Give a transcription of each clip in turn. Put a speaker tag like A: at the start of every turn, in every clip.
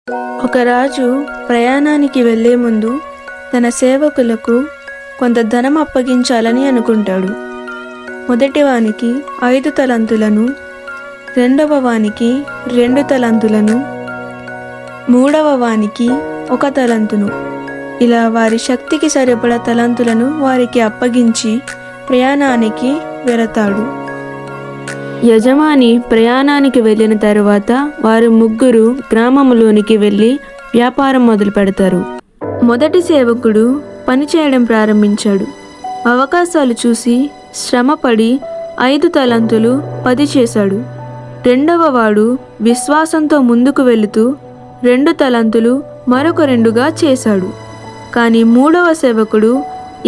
A: ఒక రాజు ప్రయాణానికి వెళ్లే ముందు తన సేవకులకు కొంత ధనం అప్పగించాలని అనుకుంటాడు. మొదటి వానికి 5 తలంతులను, రెండవ వానికి 2 తలంతులను, మూడవ వానికి 1 తలంతును, ఇలా వారి శక్తికి సరిపడా తలంతులను వారికి అప్పగించి ప్రయాణానికి వెళతాడు. యజమాని ప్రయాణానికి వెళ్ళిన తరువాత వారు ముగ్గురు గ్రామంలోనికి వెళ్ళి వ్యాపారం మొదలు పెడతారు. మొదటి సేవకుడు పని చేయడం ప్రారంభించాడు. అవకాశాలు చూసి శ్రమపడి 5 తలంతులు 10 చేశాడు. రెండవ వాడు విశ్వాసంతో ముందుకు వెళుతూ 2 తలంతులు మరొక 2గా చేశాడు. కానీ మూడవ సేవకుడు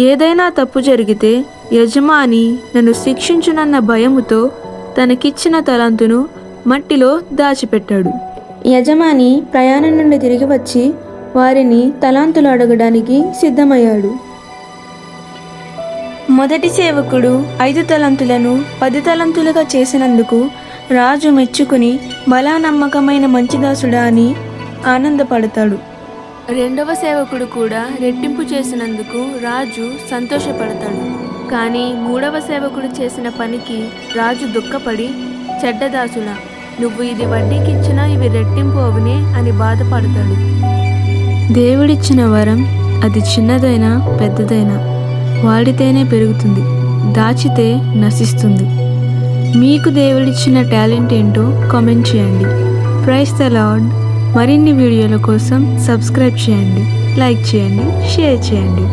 A: ఏదైనా తప్పు జరిగితే యజమాని నన్ను శిక్షించునన్న భయముతో తనకిచ్చిన తలంతును మట్టిలో దాచిపెట్టాడు. యజమాని ప్రయాణం నుండి తిరిగి వచ్చి వారిని తలాంతులు అడగడానికి సిద్ధమయ్యాడు. మొదటి సేవకుడు 5 తలంతులను 10 తలంతులుగా చేసినందుకు రాజు మెచ్చుకుని బలా నమ్మకమైన మంచిదాసుడా అని ఆనందపడతాడు. రెండవ సేవకుడు కూడా రెట్టింపు చేసినందుకు రాజు సంతోషపడతాడు. కానీ మూడవ సేవకుడు చేసిన పనికి రాజు దుఃఖపడి, చెడ్డదాసుడా, నువ్వు ఇది వడ్డీకి ఇచ్చినా ఇవి రెట్టింపు అవునే అని బాధపడతాడు. దేవుడిచ్చిన వరం అది చిన్నదైనా పెద్దదైనా వాడితేనే పెరుగుతుంది, దాచితే నశిస్తుంది. మీకు దేవుడిచ్చిన టాలెంట్ ఏంటో కామెంట్ చేయండి. Praise the Lord. మరిన్ని వీడియోల కోసం సబ్స్క్రైబ్ చేయండి, లైక్ చేయండి, షేర్ చేయండి.